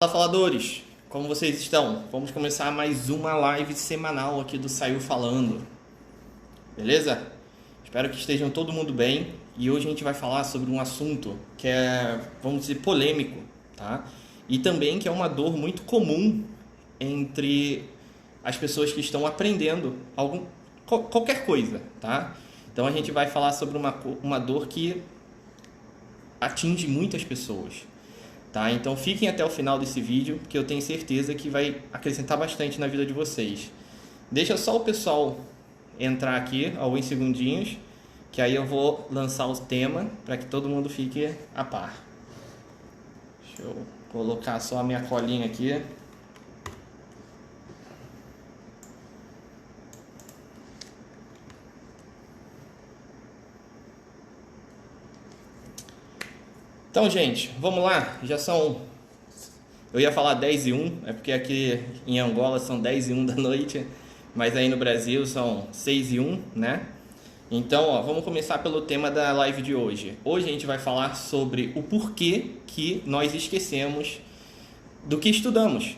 Fala, faladores! Como vocês estão? Vamos começar mais uma live semanal aqui do Saiu Falando. Beleza? Espero que estejam todo mundo bem. E hoje a gente vai falar sobre um assunto que é, vamos dizer, polêmico, tá? E também que é uma dor muito comum entre as pessoas que estão aprendendo qualquer coisa, tá? Então a gente vai falar sobre uma dor que atinge muitas pessoas. Tá? Então fiquem até o final desse vídeo, que eu tenho certeza que vai acrescentar bastante na vida de vocês. Deixa só o pessoal entrar aqui alguns segundinhos, que aí eu vou lançar o tema para que todo mundo fique a par. Deixa eu colocar só a minha colinha aqui. Então, gente, vamos lá. Já são... Eu ia falar 10:01, é porque aqui em Angola são 10:01 da noite, mas aí no Brasil são 6:01, né? Então, ó, vamos começar pelo tema da live de hoje. Hoje a gente vai falar sobre o porquê que nós esquecemos do que estudamos.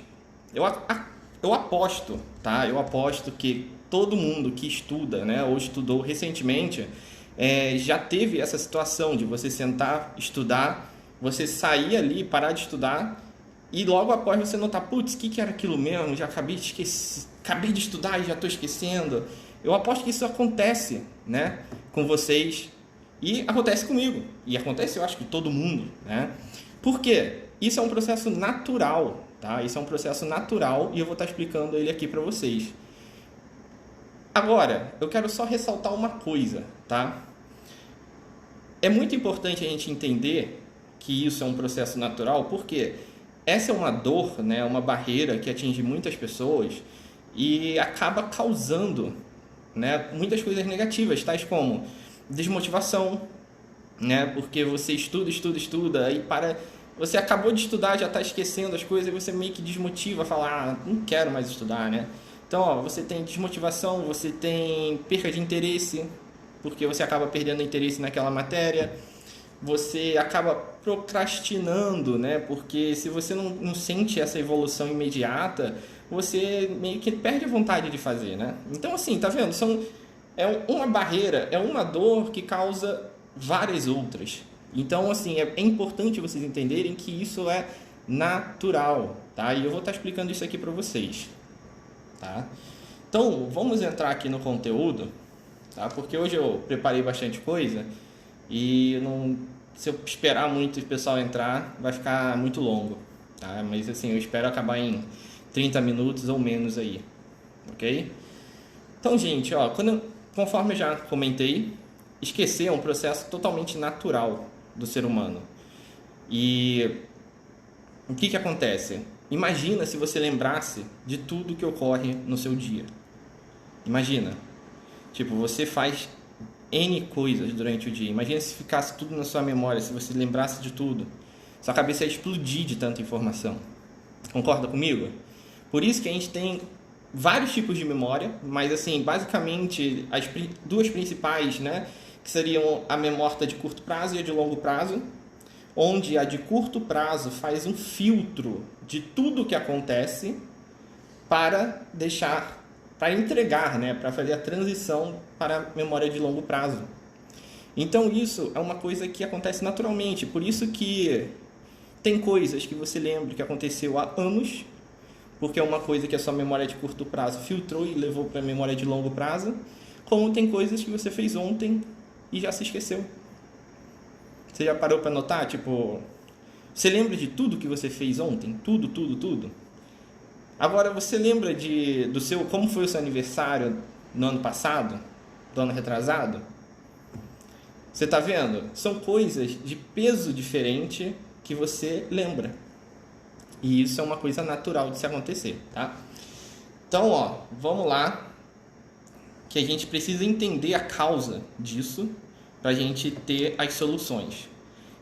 Eu aposto, tá? Eu aposto que todo mundo que estuda, né, ou estudou recentemente, já teve essa situação de você sentar, estudar, você sair ali, parar de estudar e logo após você notar, putz, o que era aquilo mesmo? Já acabei de estudar e já estou esquecendo. Eu aposto que isso acontece, né, com vocês e acontece comigo. E acontece, eu acho, que todo mundo, né? Por quê? Isso é um processo natural, tá? Isso é um processo natural e eu vou estar explicando ele aqui para vocês. Agora, eu quero só ressaltar uma coisa, tá? É muito importante a gente entender que isso é um processo natural, porque essa é uma dor, né, uma barreira que atinge muitas pessoas e acaba causando, né, muitas coisas negativas, tais como desmotivação, né, porque você estuda e você acabou de estudar, já está esquecendo as coisas e você meio que desmotiva, fala, não quero mais estudar, né? Então, ó, você tem desmotivação, você tem perca de interesse, porque você acaba perdendo interesse naquela matéria, você acaba procrastinando, né? Porque se você não sente essa evolução imediata, você meio que perde a vontade de fazer, né? Então, assim, tá vendo? É uma barreira, é uma dor que causa várias outras. Então, assim, é importante vocês entenderem que isso é natural, tá? E eu vou estar explicando isso aqui para vocês, tá? Então, vamos entrar aqui no conteúdo, tá? Porque hoje eu preparei bastante coisa e se eu esperar muito o pessoal entrar, vai ficar muito longo, tá? Mas assim, eu espero acabar em 30 minutos ou menos aí, ok? Então, gente, ó, conforme eu já comentei, esquecer é um processo totalmente natural do ser humano. E o que acontece? Imagina se você lembrasse de tudo que ocorre no seu dia. Imagina. Tipo, você faz N coisas durante o dia. Imagina se ficasse tudo na sua memória, se você lembrasse de tudo. Sua cabeça ia explodir de tanta informação. Concorda comigo? Por isso que a gente tem vários tipos de memória, mas assim, basicamente as duas principais, né, que seriam a memória de curto prazo e a de longo prazo, onde a de curto prazo faz um filtro de tudo o que acontece para entregar, né, para fazer a transição para a memória de longo prazo. Então isso é uma coisa que acontece naturalmente, por isso que tem coisas que você lembra que aconteceu há anos, porque é uma coisa que a sua memória de curto prazo filtrou e levou para a memória de longo prazo, como tem coisas que você fez ontem e já se esqueceu. Você já parou para notar? Tipo, você lembra de tudo que você fez ontem? Tudo? Agora, você lembra como foi o seu aniversário no ano passado? Do ano retrasado? Você tá vendo? São coisas de peso diferente que você lembra. E isso é uma coisa natural de se acontecer, tá? Então, ó, vamos lá, que a gente precisa entender a causa disso para a gente ter as soluções.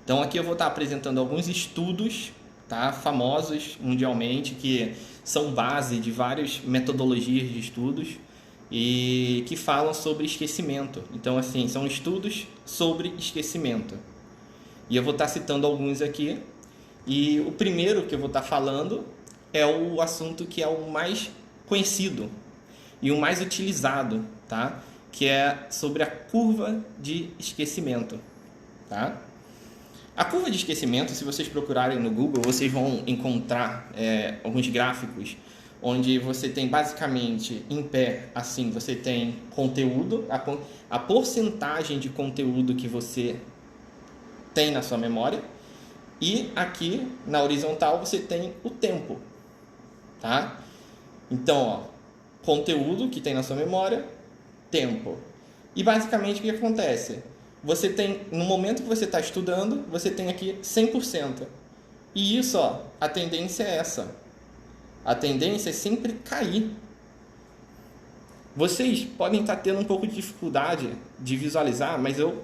Então, aqui eu vou estar apresentando alguns estudos, tá, famosos mundialmente, que são base de várias metodologias de estudos e que falam sobre esquecimento. Então, assim, são estudos sobre esquecimento. E eu vou estar citando alguns aqui. E o primeiro que eu vou estar falando é o assunto que é o mais conhecido e o mais utilizado, tá? Que é sobre a curva de esquecimento, tá? A curva de esquecimento, se vocês procurarem no Google, vocês vão encontrar alguns gráficos onde você tem basicamente em pé, assim, você tem conteúdo, a porcentagem de conteúdo que você tem na sua memória, e aqui na horizontal você tem o tempo, tá? Então, ó, conteúdo que tem na sua memória, tempo. E basicamente o que acontece? Você tem, no momento que você está estudando, você tem aqui 100%. E isso, ó, a tendência é essa. A tendência é sempre cair. Vocês podem estar tendo um pouco de dificuldade de visualizar, mas eu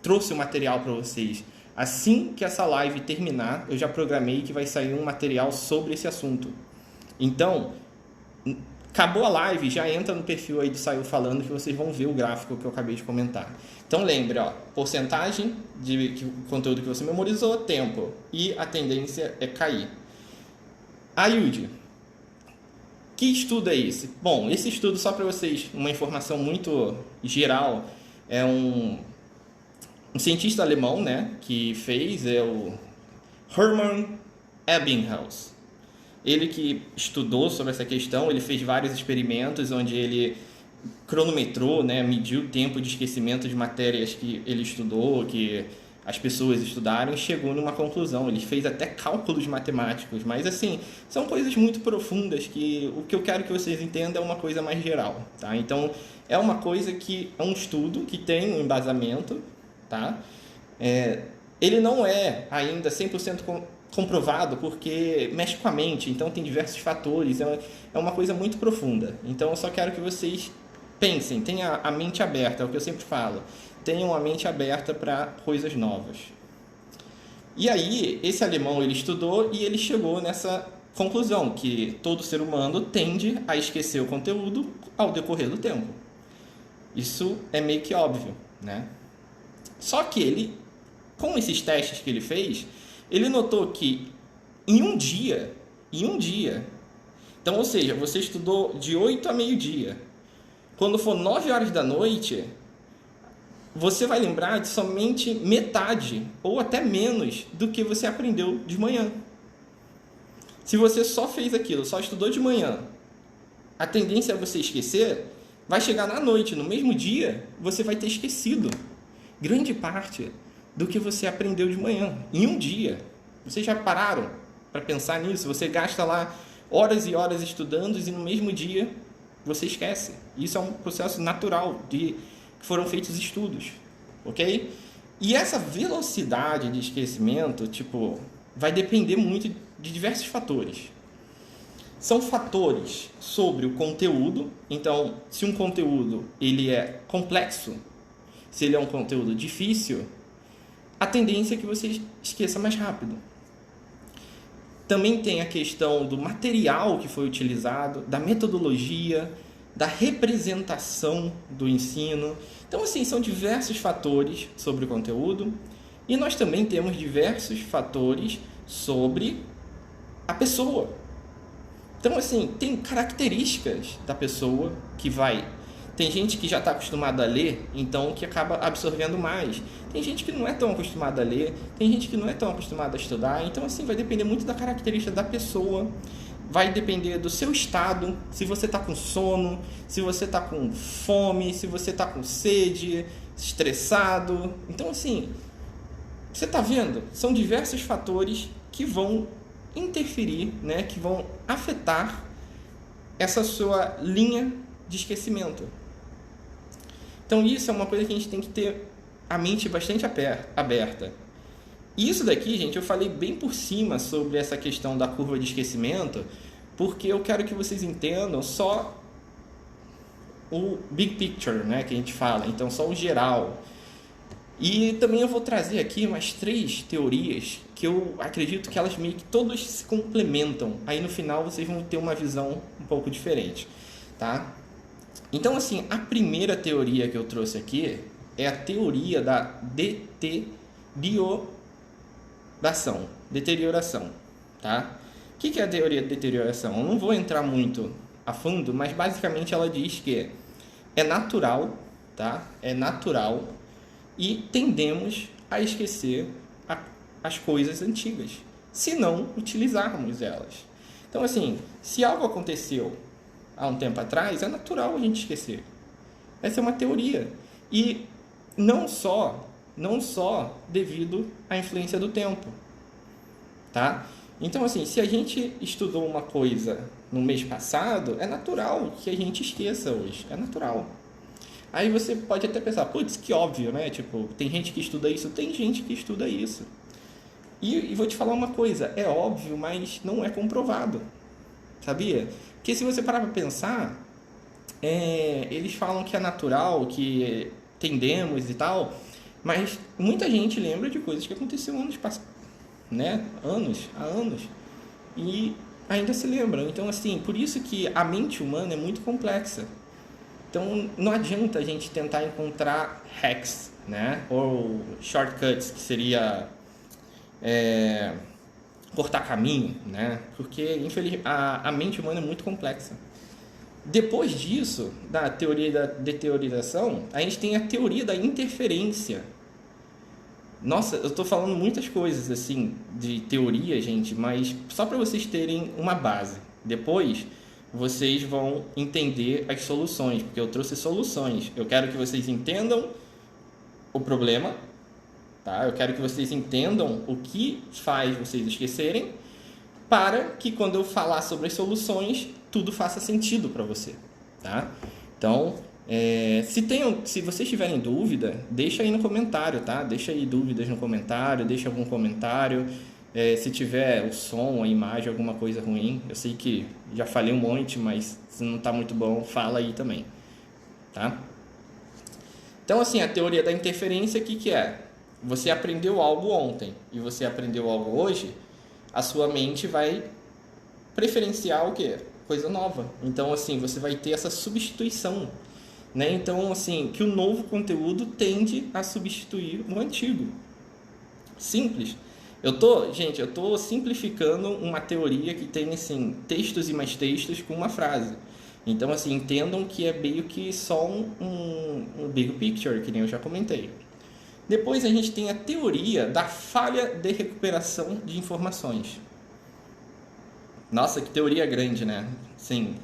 trouxe o material para vocês. Assim que essa live terminar, eu já programei que vai sair um material sobre esse assunto. Então, acabou a live, já entra no perfil aí do Saiu Falando que vocês vão ver o gráfico que eu acabei de comentar. Então lembre, ó, porcentagem de conteúdo que você memorizou, tempo, e a tendência é cair. Ayude, que estudo é esse? Bom, esse estudo, só para vocês, uma informação muito geral, é um cientista alemão, né, que fez, é o Hermann Ebbinghaus. Ele que estudou sobre essa questão, ele fez vários experimentos onde ele cronometrou, né, mediu o tempo de esquecimento de matérias que ele estudou, que as pessoas estudaram, e chegou numa conclusão. Ele fez até cálculos matemáticos, mas assim, são coisas muito profundas que o que eu quero que vocês entendam é uma coisa mais geral, tá? Então, é uma coisa que é um estudo que tem um embasamento, tá? Ele não é ainda 100% comprovado porque mexe com a mente, então tem diversos fatores, é uma coisa muito profunda. Então eu só quero que vocês pensem, tenham a mente aberta, é o que eu sempre falo, tenham a mente aberta para coisas novas. E aí, esse alemão ele estudou e ele chegou nessa conclusão, que todo ser humano tende a esquecer o conteúdo ao decorrer do tempo. Isso é meio que óbvio, né? Só que ele, com esses testes que ele fez, ele notou que em um dia, então, ou seja, você estudou de 8 a meio-dia, quando for 9 horas da noite, você vai lembrar de somente metade, ou até menos, do que você aprendeu de manhã. Se você só fez aquilo, só estudou de manhã, a tendência é você esquecer, vai chegar na noite, no mesmo dia, você vai ter esquecido grande parte do que você aprendeu de manhã, em um dia. Vocês já pararam para pensar nisso? Você gasta lá horas e horas estudando e no mesmo dia você esquece. Isso é um processo natural que foram feitos estudos, ok? E essa velocidade de esquecimento, vai depender muito de diversos fatores. São fatores sobre o conteúdo. Então, se um conteúdo ele é complexo, se ele é um conteúdo difícil, a tendência é que você esqueça mais rápido. Também tem a questão do material que foi utilizado, da metodologia, da representação do ensino. Então, assim, são diversos fatores sobre o conteúdo. E nós também temos diversos fatores sobre a pessoa. Então, assim, tem características da pessoa que vai... Tem gente que já está acostumada a ler, então que acaba absorvendo mais. Tem gente que não é tão acostumada a ler, tem gente que não é tão acostumada a estudar. Então, assim, vai depender muito da característica da pessoa, vai depender do seu estado, se você está com sono, se você está com fome, se você está com sede, estressado. Então, assim, você está vendo? São diversos fatores que vão interferir, né, que vão afetar essa sua linha de esquecimento. Então isso é uma coisa que a gente tem que ter a mente bastante aberta. E isso daqui, gente, eu falei bem por cima sobre essa questão da curva de esquecimento, porque eu quero que vocês entendam só o big picture, né, que a gente fala, então só o geral. E também eu vou trazer aqui umas 3 teorias que eu acredito que elas meio que todas se complementam. Aí no final vocês vão ter uma visão um pouco diferente, tá? Então, assim, a primeira teoria que eu trouxe aqui é a teoria da deterioração, tá? O que é a teoria da deterioração? Eu não vou entrar muito a fundo, mas basicamente ela diz que é natural, tá? É natural e tendemos a esquecer as coisas antigas, se não utilizarmos elas. Então, assim, se algo aconteceu há um tempo atrás, é natural a gente esquecer. Essa é uma teoria. E não só devido à influência do tempo, tá? Então, assim, se a gente estudou uma coisa no mês passado, é natural que a gente esqueça hoje. É natural. Aí você pode até pensar, putz, que óbvio, né? Tipo, tem gente que estuda isso? Tem gente que estuda isso. E vou te falar uma coisa, é óbvio, mas não é comprovado. Sabia? Porque se você parar para pensar, eles falam que é natural, que tendemos e tal, mas muita gente lembra de coisas que aconteceram anos passados, né? Há anos. E ainda se lembram. Então, assim, por isso que a mente humana é muito complexa. Então, não adianta a gente tentar encontrar hacks, né? Ou shortcuts, que seria cortar caminho, né? Porque, infelizmente, a mente humana é muito complexa. Depois disso, da teoria da deteriorização, a gente tem a teoria da interferência. Nossa, eu estou falando muitas coisas assim de teoria, gente, mas só para vocês terem uma base. Depois vocês vão entender as soluções, porque eu trouxe soluções. Eu quero que vocês entendam o problema, tá? Eu quero que vocês entendam o que faz vocês esquecerem, para que quando eu falar sobre as soluções, tudo faça sentido para você, tá? Então, se vocês tiverem dúvida, deixa aí no comentário, tá? Deixa aí dúvidas no comentário, deixa algum comentário. Se tiver o som, a imagem, alguma coisa ruim, eu sei que já falei um monte, mas se não está muito bom, fala aí também, tá? Então, assim, a teoria da interferência, o que é? Você aprendeu algo ontem e você aprendeu algo hoje, a sua mente vai preferenciar o quê? Coisa nova. Então, assim, você vai ter essa substituição, né? Então, assim, que o novo conteúdo tende a substituir o antigo. Simples. Gente, eu tô simplificando uma teoria que tem, assim, textos e mais textos com uma frase. Então, assim, entendam que é meio que só um big picture, que nem eu já comentei. Depois a gente tem a teoria da falha de recuperação de informações. Nossa, que teoria grande, né? Sim.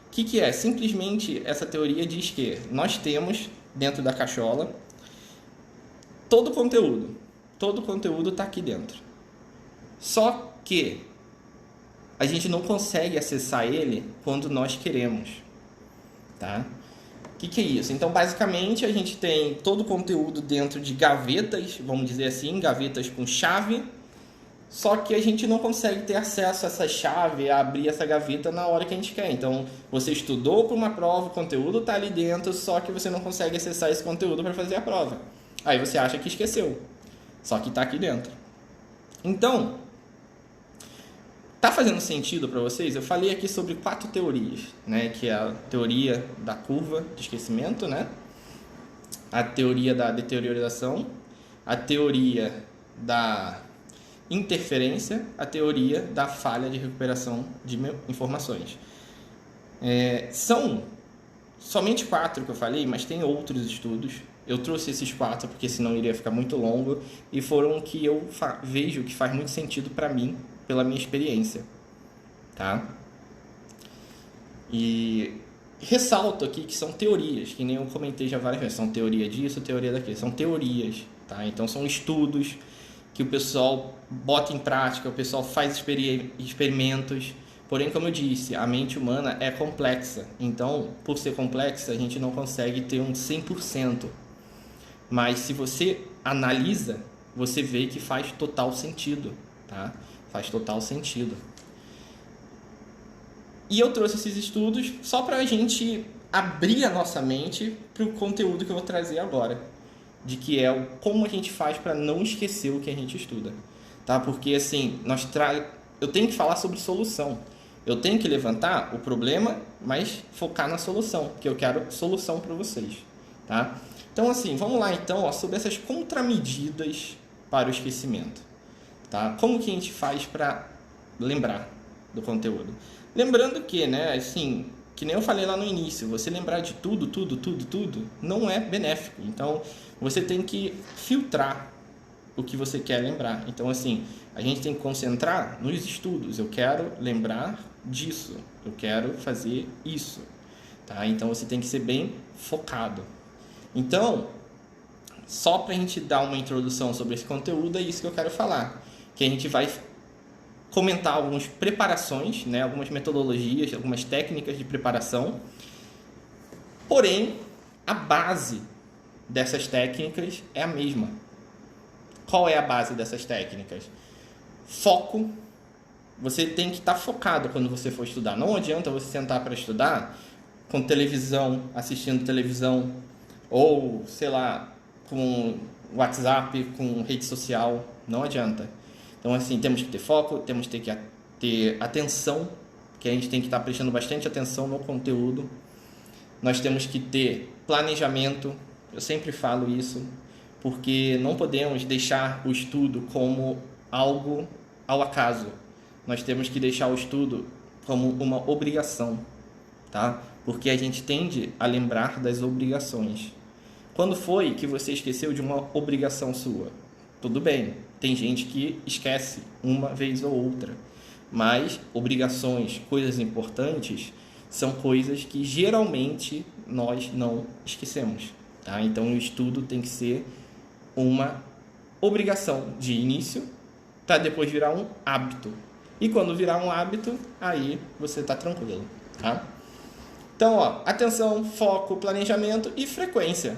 O que é? Simplesmente essa teoria diz que nós temos dentro da cachola todo o conteúdo. Todo o conteúdo está aqui dentro. Só que a gente não consegue acessar ele quando nós queremos, tá? O que é isso? Então, basicamente, a gente tem todo o conteúdo dentro de gavetas, vamos dizer assim, gavetas com chave, só que a gente não consegue ter acesso a essa chave, a abrir essa gaveta na hora que a gente quer. Então, você estudou para uma prova, o conteúdo está ali dentro, só que você não consegue acessar esse conteúdo para fazer a prova. Aí você acha que esqueceu, só que está aqui dentro. Então, tá fazendo sentido para vocês? Eu falei aqui sobre 4 teorias, né? Que é a teoria da curva de esquecimento, né? A teoria da deteriorização, a teoria da interferência, a teoria da falha de recuperação de informações. São somente 4 que eu falei, mas tem outros estudos. Eu trouxe esses 4 porque senão iria ficar muito longo e foram que eu vejo que faz muito sentido para mim, pela minha experiência, tá? E ressalto aqui que são teorias, que nem eu comentei já várias vezes, são teoria disso, teoria daquilo, são teorias, tá? Então são estudos que o pessoal bota em prática, o pessoal faz experimentos, porém, como eu disse, a mente humana é complexa, então, por ser complexa, a gente não consegue ter um 100%, mas se você analisa, você vê que faz total sentido, tá? Faz total sentido. E eu trouxe esses estudos só para a gente abrir a nossa mente para o conteúdo que eu vou trazer agora, de que é como a gente faz para não esquecer o que a gente estuda, tá? Porque assim, eu tenho que falar sobre solução. Eu tenho que levantar o problema, mas focar na solução, porque eu quero solução para vocês, tá? Então assim, vamos lá então, sobre essas contramedidas para o esquecimento. tá? Como que a gente faz para lembrar do conteúdo? Lembrando que, né, assim, que nem eu falei lá no início, você lembrar de tudo não é benéfico. Então, você tem que filtrar o que você quer lembrar. Então, assim, a gente tem que concentrar nos estudos. Eu quero lembrar disso, eu quero fazer isso, tá? Então, você tem que ser bem focado. Então, só para a gente dar uma introdução sobre esse conteúdo, é isso que eu quero falar, que a gente vai comentar algumas preparações, né, algumas metodologias, algumas técnicas de preparação, porém, a base dessas técnicas é a mesma. Qual é a base dessas técnicas? Foco. Você tem que estar focado quando você for estudar. Não adianta você sentar para estudar com televisão, assistindo televisão, ou, sei lá, com WhatsApp, com rede social. Não adianta. Então, assim, temos que ter foco, temos que ter atenção, que a gente tem que estar prestando bastante atenção no conteúdo. Nós temos que ter planejamento, eu sempre falo isso, porque não podemos deixar o estudo como algo ao acaso. Nós temos que deixar o estudo como uma obrigação, tá? Porque a gente tende a lembrar das obrigações. Quando foi que você esqueceu de uma obrigação sua? Tudo bem, tem gente que esquece uma vez ou outra, mas obrigações, coisas importantes, são coisas que geralmente nós não esquecemos, tá? Então o estudo tem que ser uma obrigação de início para depois virar um hábito. E quando virar um hábito, aí você está tranquilo, tá? Então, ó, atenção, foco, planejamento e frequência,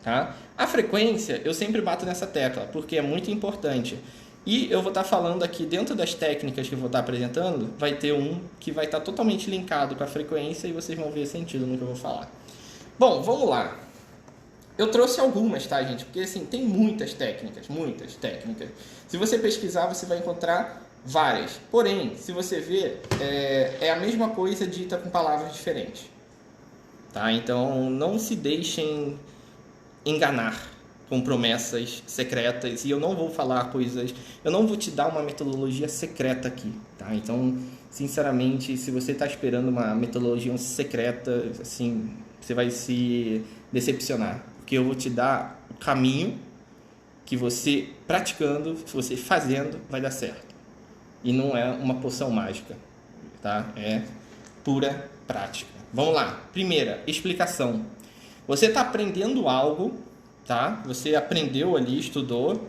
tá? A frequência, eu sempre bato nessa tecla, porque é muito importante. E eu vou estar falando aqui, dentro das técnicas que eu vou estar apresentando, vai ter um que vai estar totalmente linkado com a frequência e vocês vão ver sentido no que eu vou falar. Bom, vamos lá. Eu trouxe algumas, tá, gente? Porque, assim, tem muitas técnicas. Se você pesquisar, você vai encontrar várias. Porém, se você ver, é a mesma coisa dita com palavras diferentes, tá? Então, não se deixem enganar com promessas secretas. E eu não vou falar coisas... Eu não vou te dar uma metodologia secreta aqui, tá? Então, sinceramente, se você está esperando uma metodologia secreta, assim, você vai se decepcionar. Porque eu vou te dar o caminho que você praticando, você fazendo, vai dar certo. E não é uma poção mágica, tá? É pura prática. Vamos lá. Primeira, explicação. Você está aprendendo algo, tá? Você aprendeu ali, estudou.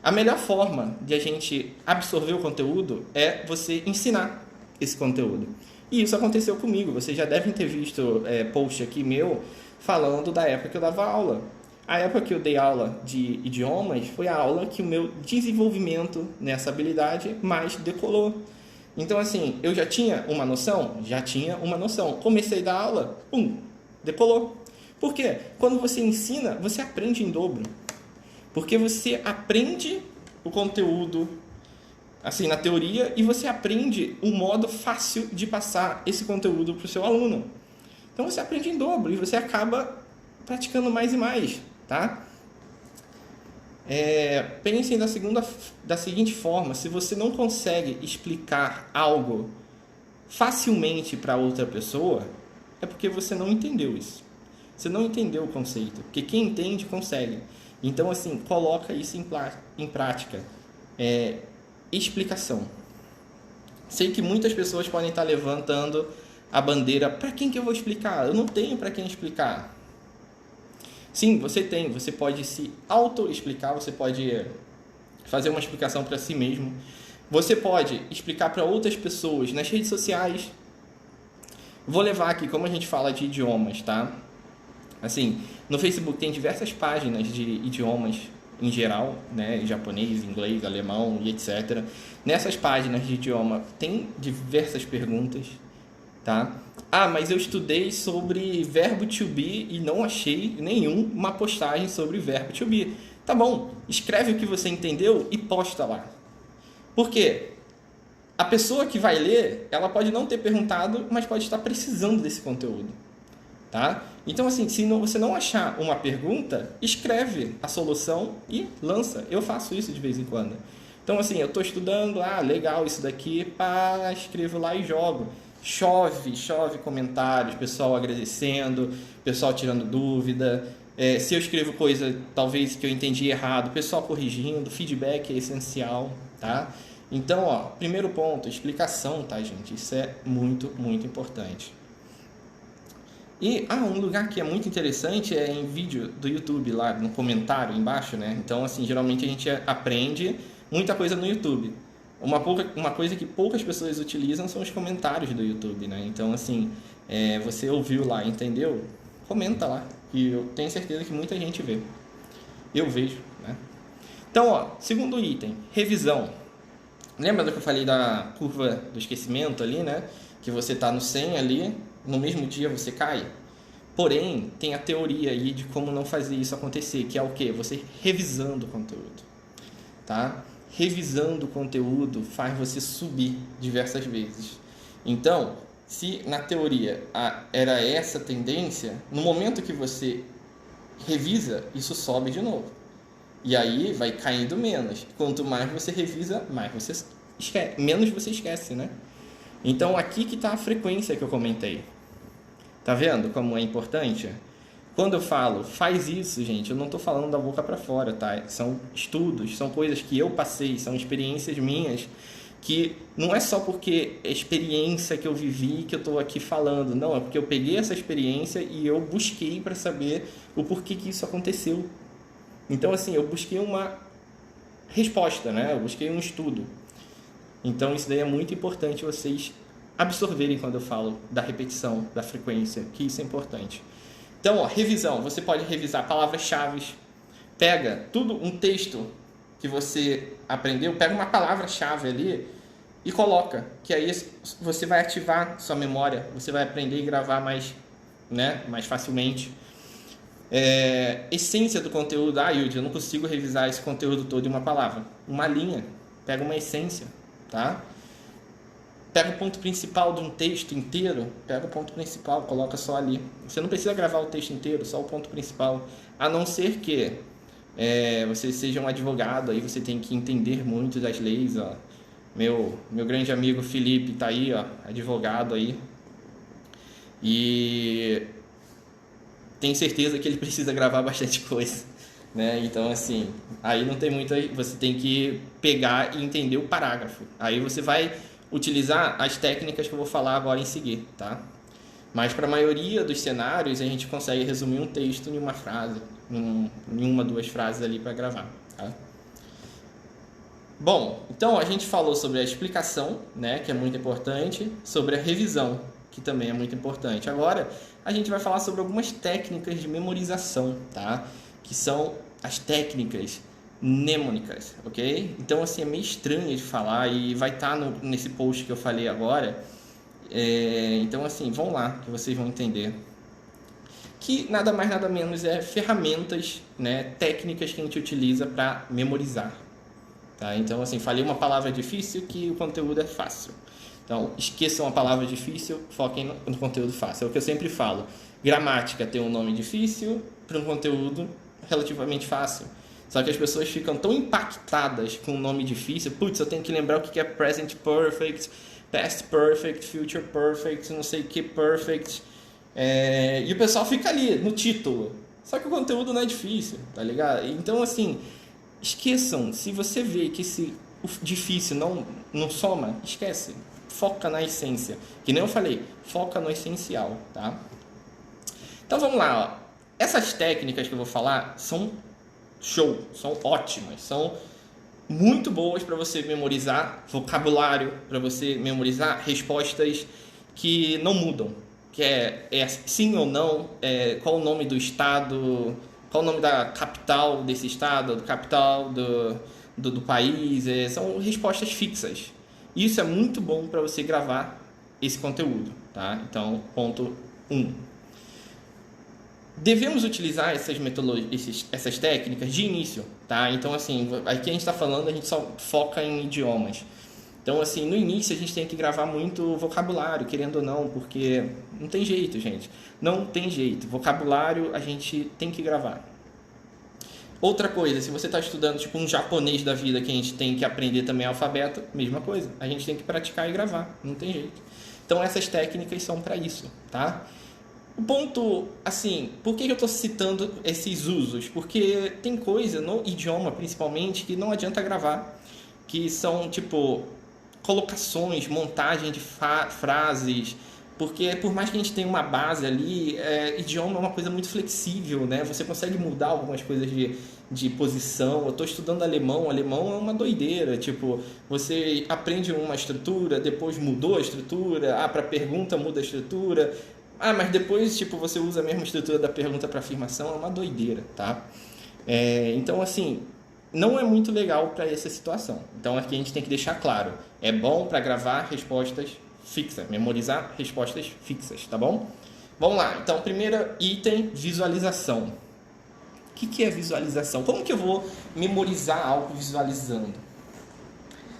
A melhor forma de a gente absorver o conteúdo é você ensinar esse conteúdo. E isso aconteceu comigo. Vocês já devem ter visto post aqui meu falando da época que eu dava aula. A época que eu dei aula de idiomas foi a aula que o meu desenvolvimento nessa habilidade mais decolou. Então, assim, eu já tinha uma noção? Já tinha uma noção. Comecei a dar aula, decolou. Por quê? Quando você ensina, você aprende em dobro. Porque você aprende o conteúdo, assim, na teoria, e você aprende o modo fácil de passar esse conteúdo para o seu aluno. Então, você aprende em dobro e você acaba praticando mais e mais, tá? Pensem da seguinte forma: se você não consegue explicar algo facilmente para outra pessoa, é porque você não entendeu isso. Você não entendeu o conceito, porque quem entende consegue. Então, assim, coloca isso em prática. Explicação. Sei que muitas pessoas podem estar levantando a bandeira: para quem que eu vou explicar? Eu não tenho para quem explicar. Sim, você tem. Você pode se auto-explicar, você pode fazer uma explicação para si mesmo. Você pode explicar para outras pessoas nas redes sociais. Vou levar aqui, como a gente fala de idiomas, tá? Assim, no Facebook tem diversas páginas de idiomas em geral, né? Japonês, inglês, alemão e etc. Nessas páginas de idioma tem diversas perguntas, tá? Mas eu estudei sobre verbo to be e não achei nenhuma postagem sobre verbo to be. Tá bom, escreve o que você entendeu e posta lá. Por quê? A pessoa que vai ler, ela pode não ter perguntado, mas pode estar precisando desse conteúdo, tá? Então, assim, se você não achar uma pergunta, escreve a solução e lança. Eu faço isso de vez em quando. Então, assim, eu estou estudando, legal isso daqui, pá, escrevo lá e jogo. Chove comentários, pessoal agradecendo, pessoal tirando dúvida. Se eu escrevo coisa, talvez, que eu entendi errado, pessoal corrigindo, feedback é essencial, tá? Então, primeiro ponto, explicação, tá, gente? Isso é muito, muito importante. E um lugar que é muito interessante é em vídeo do YouTube, lá no comentário embaixo, né? Então, assim, geralmente a gente aprende muita coisa no YouTube. Uma coisa que poucas pessoas utilizam são os comentários do YouTube, né? Então, assim, você ouviu lá, entendeu? Comenta lá, que eu tenho certeza que muita gente vê. Eu vejo, né? Então, segundo item, revisão. Lembra do que eu falei da curva do esquecimento ali, né? Que você está no 100 ali, no mesmo dia você cai. Porém, tem a teoria aí de como não fazer isso acontecer, que é o quê? Você revisando o conteúdo, tá? Revisando o conteúdo faz você subir diversas vezes. Então, se na teoria era essa tendência, no momento que você revisa, isso sobe de novo. E aí vai caindo menos. Quanto mais você revisa, mais você esquece, menos você esquece, né? Então aqui que está a frequência que eu comentei. Tá vendo como é importante? Quando eu falo faz isso, gente, eu não estou falando da boca para fora, tá? São estudos, são coisas que eu passei, são experiências minhas, que não é só porque é experiência que eu vivi que eu estou aqui falando, não, é porque eu peguei essa experiência e eu busquei para saber o porquê que isso aconteceu. Então, assim, eu busquei uma resposta, né? Eu busquei um estudo. Então, isso daí é muito importante vocês absorverem quando eu falo da repetição, da frequência, que isso é importante. Então, revisão. Você pode revisar palavras-chave. Pega um texto que você aprendeu, pega uma palavra-chave ali e coloca, que aí você vai ativar sua memória, você vai aprender e gravar mais facilmente. Essência do conteúdo. Yudi, eu não consigo revisar esse conteúdo todo em uma palavra. Uma linha. Pega uma essência, tá? Pega o ponto principal de um texto inteiro, pega o ponto principal, coloca só ali. Você não precisa gravar o texto inteiro, só o ponto principal. A não ser que você seja um advogado, aí você tem que entender muito das leis. Meu grande amigo Felipe tá aí, advogado aí. E tenho certeza que ele precisa gravar bastante coisa, né? Então, assim, aí não tem muito, você tem que pegar e entender o parágrafo. Aí você vai utilizar as técnicas que eu vou falar agora em seguir, tá? Mas para a maioria dos cenários a gente consegue resumir um texto em uma frase, em uma, duas frases ali para gravar, tá? Bom, então a gente falou sobre a explicação, né, que é muito importante, sobre a revisão, que também é muito importante. Agora a gente vai falar sobre algumas técnicas de memorização, tá? Que são as técnicas mnemônicas, ok? Então, assim, é meio estranho de falar e vai estar nesse post que eu falei agora. Então, assim, vão lá que vocês vão entender. Que nada mais, nada menos é ferramentas, né, técnicas que a gente utiliza para memorizar. Tá? Então, assim, falei uma palavra difícil que o conteúdo é fácil. Então, esqueçam a palavra difícil, foquem no conteúdo fácil. É o que eu sempre falo. Gramática tem um nome difícil para um conteúdo relativamente fácil. Só que as pessoas ficam tão impactadas com um nome difícil. Putz, eu tenho que lembrar o que é present perfect, past perfect, future perfect, não sei o que perfect. E o pessoal fica ali no título. Só que o conteúdo não é difícil, tá ligado? Então, assim, esqueçam. Se você vê que o difícil não soma, esquece. Foca na essência. Que nem eu falei, foca no essencial, tá? Então, vamos lá. Essas técnicas que eu vou falar são show, são ótimas, são muito boas para você memorizar vocabulário, para você memorizar respostas que não mudam, que é sim ou não, qual o nome do estado, qual o nome da capital desse estado, do capital do país, são respostas fixas. Isso é muito bom para você gravar esse conteúdo, tá? Então, ponto 1. Devemos utilizar essas técnicas de início, tá? Então, assim, aqui a gente está falando, a gente só foca em idiomas. Então, assim, no início a gente tem que gravar muito vocabulário, querendo ou não, porque não tem jeito, gente. Não tem jeito. Vocabulário a gente tem que gravar. Outra coisa, se você está estudando tipo um japonês da vida que a gente tem que aprender também alfabeto, mesma coisa. A gente tem que praticar e gravar, não tem jeito. Então essas técnicas são para isso, tá? O ponto, assim, por que eu estou citando esses usos? Porque tem coisa no idioma, principalmente, que não adianta gravar, que são tipo colocações, montagem de frases, porque por mais que a gente tenha uma base ali, idioma é uma coisa muito flexível, né? Você consegue mudar algumas coisas de posição. Eu estou estudando alemão, alemão é uma doideira. Tipo, você aprende uma estrutura, depois mudou a estrutura, para pergunta muda a estrutura. Mas depois, tipo, você usa a mesma estrutura da pergunta para afirmação, é uma doideira, tá? Então, assim, não é muito legal para essa situação. Então, aqui a gente tem que deixar claro. É bom para gravar respostas fixas, memorizar respostas fixas, tá bom? Vamos lá. Então, primeiro item, visualização. O que é visualização? Como que eu vou memorizar algo visualizando?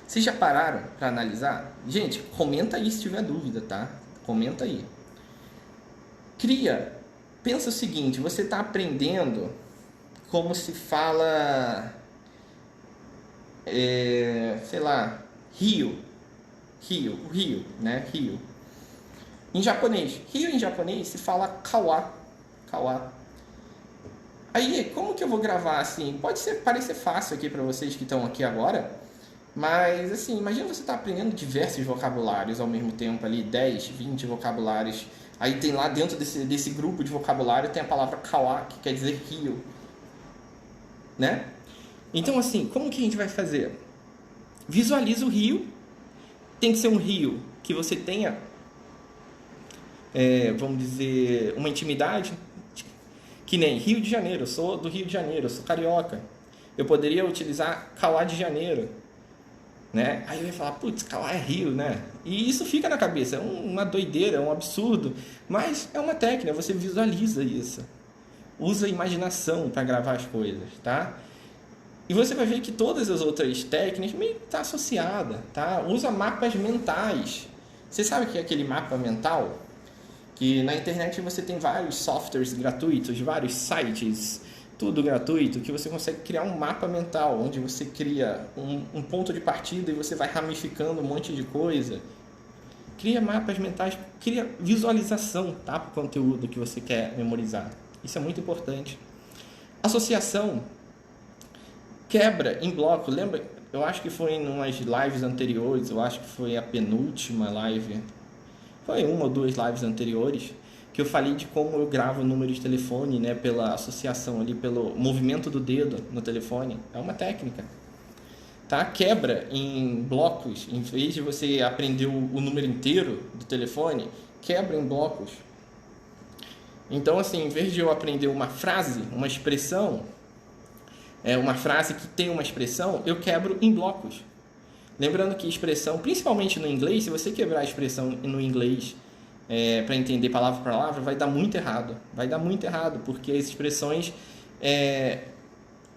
Vocês já pararam para analisar? Gente, comenta aí se tiver dúvida, tá? Comenta aí. Pensa o seguinte, você está aprendendo como se fala, sei lá, rio, né? Rio. Em japonês, rio em japonês se fala kawa. Aí, como que eu vou gravar assim? Pode parecer fácil aqui para vocês que estão aqui agora, mas assim, imagina você estar aprendendo diversos vocabulários ao mesmo tempo ali, 10, 20 vocabulários. Aí tem lá dentro desse grupo de vocabulário tem a palavra kawa, que quer dizer rio, né? Então assim, como que a gente vai fazer? Visualiza o rio. Tem que ser um rio que você tenha, vamos dizer, uma intimidade. Que nem Rio de Janeiro, eu sou do Rio de Janeiro, eu sou carioca. Eu poderia utilizar Cauá de Janeiro, né? Aí eu ia falar, putz, Cauá é Rio, né? E isso fica na cabeça, é uma doideira, é um absurdo, mas é uma técnica, você visualiza isso. Usa a imaginação para gravar as coisas, tá? E você vai ver que todas as outras técnicas meio que tá associada, tá? Usa mapas mentais. Você sabe o que é aquele mapa mental? Que na internet você tem vários softwares gratuitos, vários sites, tudo gratuito, que você consegue criar um mapa mental, onde você cria um ponto de partida e você vai ramificando um monte de coisa. Cria mapas mentais, cria visualização, tá? Para o conteúdo que você quer memorizar. Isso é muito importante. Associação. Quebra em bloco. Lembra? Eu acho que foi em umas lives anteriores, eu acho que foi a penúltima live. Foi uma ou duas lives anteriores que eu falei de como eu gravo o número de telefone, né, pela associação ali, pelo movimento do dedo no telefone. É uma técnica, tá? Quebra em blocos, em vez de você aprender o número inteiro do telefone, quebra em blocos. Então, assim, em vez de eu aprender uma frase, uma expressão, uma frase que tem uma expressão, eu quebro em blocos. Lembrando que expressão, principalmente no inglês, se você quebrar a expressão no inglês para entender palavra por palavra, vai dar muito errado. Vai dar muito errado, porque as expressões,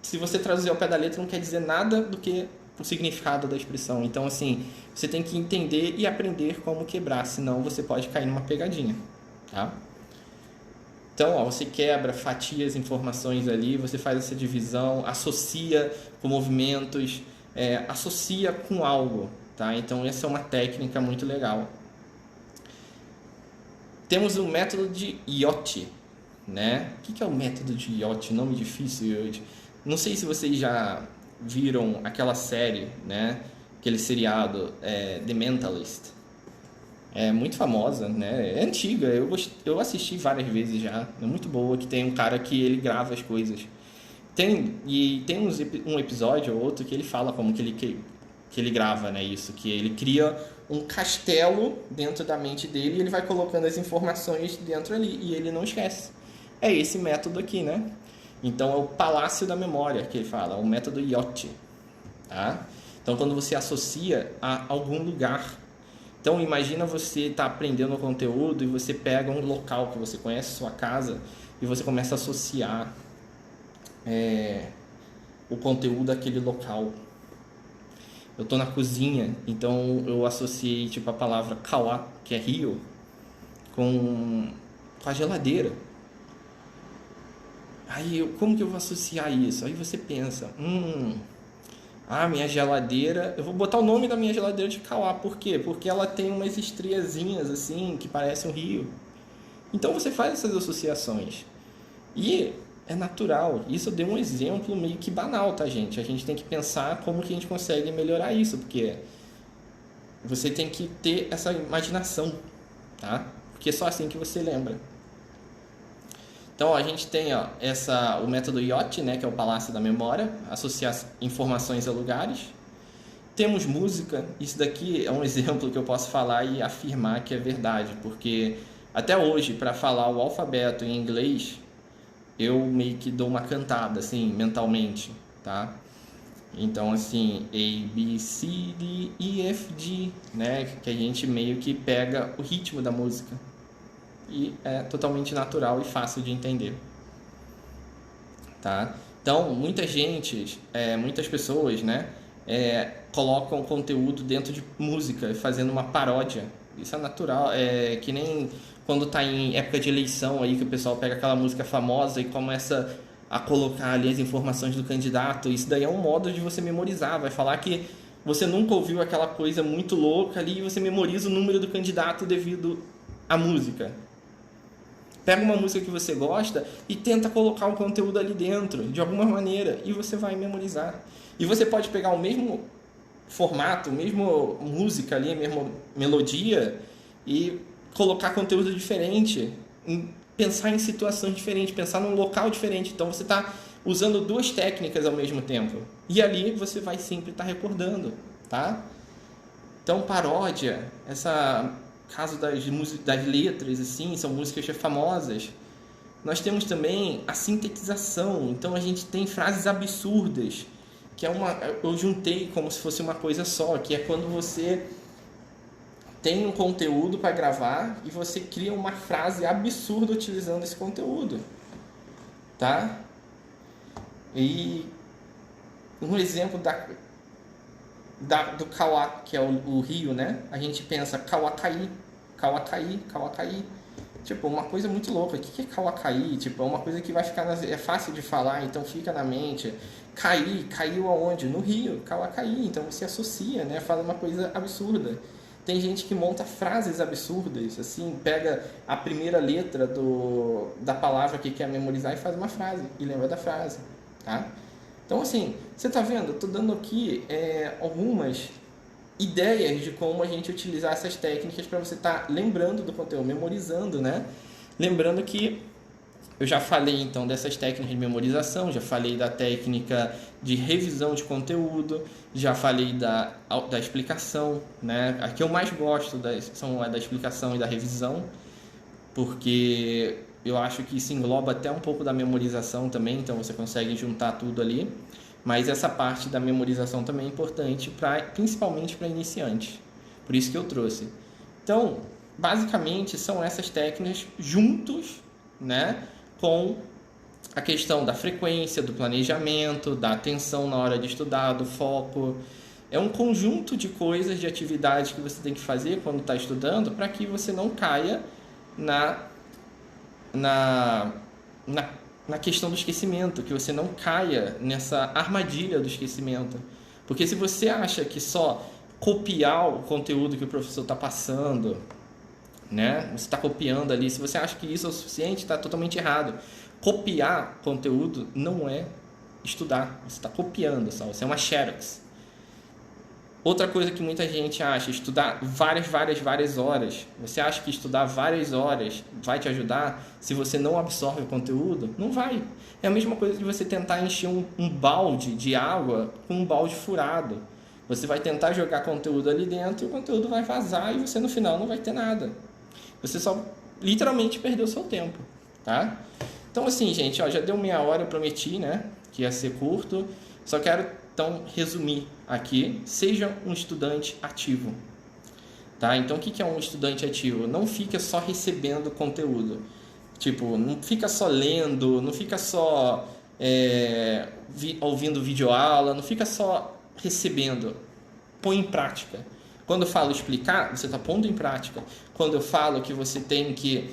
se você traduzir ao pé da letra, não quer dizer nada do que o significado da expressão. Então, assim, você tem que entender e aprender como quebrar, senão você pode cair numa pegadinha, tá? Então, você quebra, fatia as informações ali, você faz essa divisão, associa com movimentos, associa com algo, tá? Então, essa é uma técnica muito legal. Temos o método de IOT, né? O que é o método de IOT? Nome difícil. Não sei se vocês já viram aquela série, né? Aquele seriado, The Mentalist. É muito famosa, né? É antiga, eu assisti várias vezes já. É muito boa, que tem um cara que ele grava as coisas. Tem um episódio ou outro que ele fala como que ele grava, né? Isso, que ele cria um castelo dentro da mente dele e ele vai colocando as informações dentro ali e ele não esquece. É esse método aqui, né? Então é o palácio da memória que ele fala, o método IOT, tá? Então quando você associa a algum lugar. Então imagina você tá aprendendo o conteúdo e você pega um local que você conhece, sua casa, e você começa a associar o conteúdo daquele local. Eu tô na cozinha, então eu associei tipo a palavra kawa, que é rio, com a geladeira. Aí, como que eu vou associar isso? Aí você pensa, minha geladeira, eu vou botar o nome da minha geladeira de Kauá, por quê? Porque ela tem umas estriazinhas assim, que parecem um rio. Então você faz essas associações. E é natural. Isso eu dei um exemplo meio que banal, tá, gente? A gente tem que pensar como que a gente consegue melhorar isso, porque você tem que ter essa imaginação, tá? Porque é só assim que você lembra. Então a gente tem o método IoT, né, que é o Palácio da Memória, associar informações a lugares. Temos música, isso daqui é um exemplo que eu posso falar e afirmar que é verdade, porque até hoje, para falar o alfabeto em inglês, eu meio que dou uma cantada, assim, mentalmente, tá? Então, assim, A, B, C, D, E, F, G, né? Que a gente meio que pega o ritmo da música. E é totalmente natural e fácil de entender, tá? Então, muitas pessoas, né? Colocam conteúdo dentro de música, fazendo uma paródia. Isso é natural, é que nem quando tá em época de eleição aí, que o pessoal pega aquela música famosa e começa a colocar ali as informações do candidato. Isso daí é um modo de você memorizar, vai falar que você nunca ouviu aquela coisa muito louca ali e você memoriza o número do candidato devido à música. Pega uma música que você gosta e tenta colocar o conteúdo ali dentro, de alguma maneira, e você vai memorizar. E você pode pegar o mesmo formato, mesmo música ali, a mesma melodia, e colocar conteúdo diferente, pensar em situações diferentes, pensar num local diferente. Então você está usando duas técnicas ao mesmo tempo. E ali você vai sempre estar recordando, tá? Então paródia, caso das letras, assim, são músicas famosas. Nós temos também a sintetização. Então a gente tem frases absurdas, que eu juntei como se fosse uma coisa só, que é quando você tem um conteúdo para gravar e você cria uma frase absurda utilizando esse conteúdo, tá? E um exemplo do Kauá, que é o rio, né? A gente pensa Kauacaí. Tipo, uma coisa muito louca. O que é Kauacaí? Tipo, é uma coisa que vai ficar é fácil de falar, então fica na mente. Caiu aonde? No rio, Kauacaí. Então você associa, né? Fala uma coisa absurda. Tem gente que monta frases absurdas, assim, pega a primeira letra da palavra que quer memorizar e faz uma frase, e lembra da frase, tá? Então, assim, você tá vendo? Eu tô dando aqui algumas ideias de como a gente utilizar essas técnicas para você estar lembrando do conteúdo, memorizando, né? Lembrando que eu já falei então dessas técnicas de memorização, já falei da técnica de revisão de conteúdo, já falei da explicação, né? A que eu mais gosto são a da explicação e da revisão, porque eu acho que isso engloba até um pouco da memorização também, então você consegue juntar tudo ali. Mas essa parte da memorização também é importante, principalmente para iniciantes. Por isso que eu trouxe. Então, basicamente, são essas técnicas juntos, né, com a questão da frequência, do planejamento, da atenção na hora de estudar, do foco. É um conjunto de coisas, de atividades que você tem que fazer quando está estudando para que você não caia na questão do esquecimento, que você não caia nessa armadilha do esquecimento. Porque se você acha que só copiar o conteúdo que o professor está passando, né? Você está copiando ali, se você acha que isso é o suficiente, está totalmente errado. Copiar conteúdo não é estudar, você está copiando só, você é uma xerox. Outra coisa que muita gente acha, estudar várias horas. Você acha que estudar várias horas vai te ajudar se você não absorve o conteúdo? Não vai. É a mesma coisa de você tentar encher um balde de água com um balde furado. Você vai tentar jogar conteúdo ali dentro e o conteúdo vai vazar e você no final não vai ter nada. Você só literalmente perdeu o seu tempo, tá? Então assim, gente, já deu meia hora, eu prometi, né, que ia ser curto. Só quero então resumir aqui: seja um estudante ativo, tá? Então o que é um estudante ativo? Não fica só recebendo conteúdo, tipo, não fica só lendo, não fica só ouvindo videoaula, não fica só recebendo, põe em prática. Quando eu falo explicar, você está pondo em prática. Quando eu falo que você tem que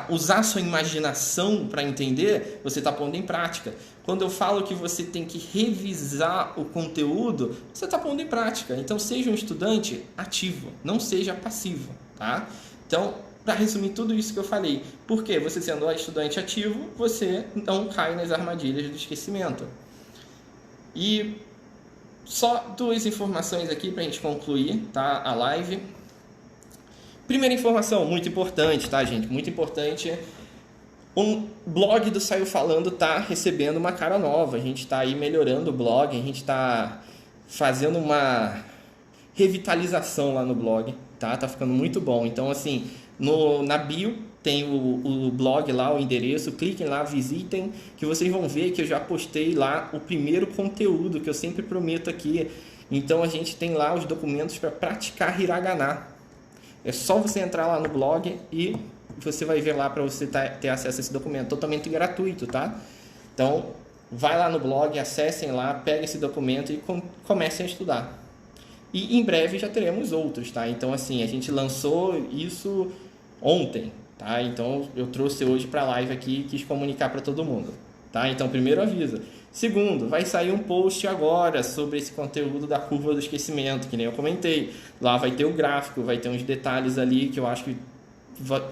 usar sua imaginação para entender, você está pondo em prática. Quando eu falo que você tem que revisar o conteúdo, você está pondo em prática. Então, seja um estudante ativo, não seja passivo, tá? Então, para resumir tudo isso que eu falei, porque você sendo um estudante ativo, você não cai nas armadilhas do esquecimento. E só 2 informações aqui para a gente concluir, tá? A live. Primeira informação, muito importante, tá, gente? Muito importante. O blog do Saiu Falando tá recebendo uma cara nova. A gente está aí melhorando o blog, a gente está fazendo uma revitalização lá no blog, tá? Tá ficando muito bom. Então, assim, na bio tem o blog lá, o endereço. Cliquem lá, visitem, que vocês vão ver que eu já postei lá o primeiro conteúdo que eu sempre prometo aqui. Então, a gente tem lá os documentos para praticar hiragana. É só você entrar lá no blog e você vai ver lá para você ter acesso a esse documento totalmente gratuito, tá? Então, vai lá no blog, acessem lá, peguem esse documento e comecem a estudar. E em breve já teremos outros, tá? Então, assim, a gente lançou isso ontem, tá? Então, eu trouxe hoje para a live aqui e quis comunicar para todo mundo, tá? Então, primeiro aviso. Segundo, vai sair um post agora sobre esse conteúdo da curva do esquecimento, que nem eu comentei. Lá vai ter o gráfico, vai ter uns detalhes ali que eu acho que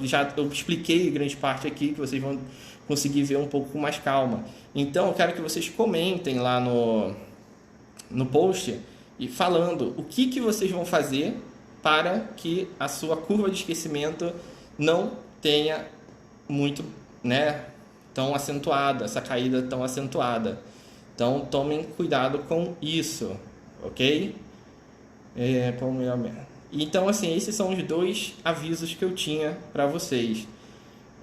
já eu expliquei grande parte aqui, que vocês vão conseguir ver um pouco com mais calma. Então, eu quero que vocês comentem lá no post e falando o que vocês vão fazer para que a sua curva de esquecimento não tenha muito, né, tão acentuada, essa caída tão acentuada. Então, tomem cuidado com isso, ok? Então, assim, esses são os 2 avisos que eu tinha para vocês.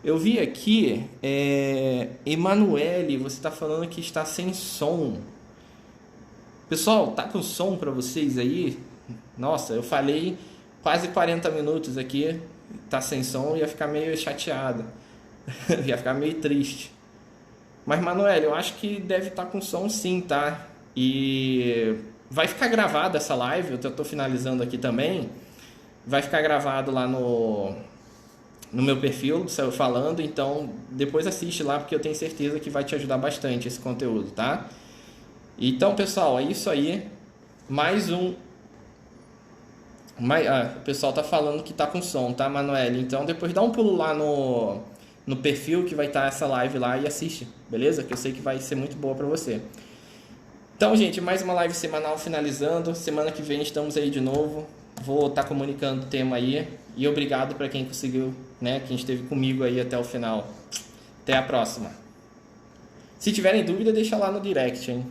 Eu vi aqui, Emanuele, você está falando que está sem som. Pessoal, tá com som para vocês aí? Nossa, eu falei quase 40 minutos aqui, tá sem som, ia ficar meio chateado. Ia ficar meio triste. Mas, Manuel, eu acho que deve estar com som sim, tá? E vai ficar gravada essa live, eu estou finalizando aqui também. Vai ficar gravado lá no meu perfil do Saiu Falando, então depois assiste lá, porque eu tenho certeza que vai te ajudar bastante esse conteúdo, tá? Então, pessoal, é isso aí. Mais um... o pessoal tá falando que tá com som, tá, Manuel? Então, depois dá um pulo lá no perfil que vai estar essa live lá e assiste, beleza? Que eu sei que vai ser muito boa para você. Então, gente, mais uma live semanal finalizando. Semana que vem estamos aí de novo. Vou estar comunicando o tema aí. E obrigado para quem conseguiu, né? Quem esteve comigo aí até o final. Até a próxima. Se tiverem dúvida, deixa lá no direct, hein?